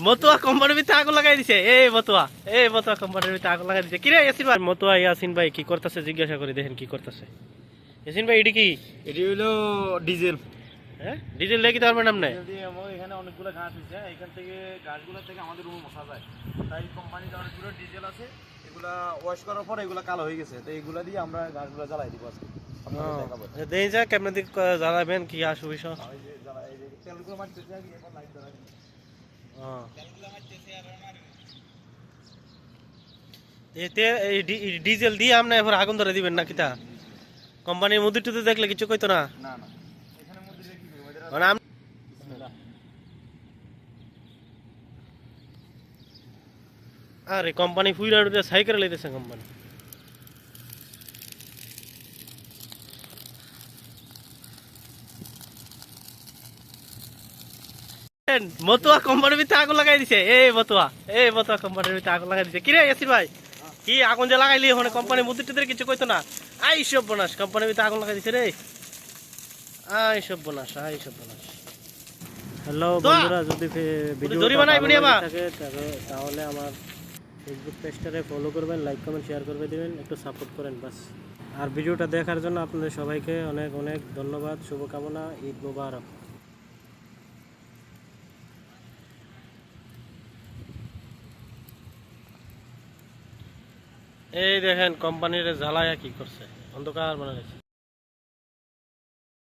মতুয়া কোম্পানির ভিতরে আগুন লাগাই দিছে। মতুয়া কোম্পানির ভিতরে আগুন লাগাই দিছে। কিরে ইয়াসিন ভাই, মতুয়া ইয়াসিন ভাই কি করতেছে জিজ্ঞাসা করে দেখেন কি করতেছে। ইয়াসিন ভাই এটি কি? এটি হইলো ডিজেল। হ্যাঁ, ডিজেল লেগে তো আমার নাম নাই। এখানে অনেকগুলো গাছ হয়েছে, এখান থেকে গাছগুলো থেকে আমাদের রুমে মশা যায়, তাই কোম্পানিতে অনেকগুলো ডিজেল আছে, এগুলা ওয়াশ করার পর এগুলা কালো হয়ে গেছে, তো এগুলা দিয়ে আমরা গাছগুলো জ্বালাই দিব আজকে। আপনাদের দেখাবো। দেই যা কেমন দিক জ্বালাবেন কি আসু বিষয়। এই যে এই যে তেলগুলো মারতেছে আগে, এরপর লাইট জ্বালাই দিব। তেলগুলো মারতেছে আর ডিজেল দিয়ে আপনি এবার আগুন ধরে দিবেন না কিতা? কোম্পানির মুদি টুদি দেখলে কিছু কইতো না? না না, এখানে মধ্যে কি করব এদের মানে আরে কোম্পানি ফুইরা উঠে সাইকেল লইতেছে কোম্পানি। মতুয়া কোম্পানির ভিতরে আগুন লাগাই দিছে। মতুয়া কোম্পানির ভিতরে আগুন লাগাই দিছে। কিরে ইয়াসিন ভাই, কি আগুন যে লাগাইলি ওখানে কোম্পানির মুদি টুদির কিছু কইতো না? আই সব বোনাস, কোম্পানির ভিতরে আগুন লাগাই দিছে রে। আই সব বোনাস। হ্যালো বন্ধুরা, যদি ভিডিওটা ভালো লাগে থাকে তাহলে আমার ফেসবুক পেজটারে ফলো করবেন, লাইক কমেন্ট শেয়ার করে দিবেন, একটু সাপোর্ট করেন বাস। আর ভিডিওটা দেখার জন্য আপনাদের সবাইকে অনেক অনেক ধন্যবাদ, শুভকামনা, ঈদ মোবারক। এই দেখেন কোম্পানির জ্বালায়া কি করছে, অন্ধকার বানাইছে।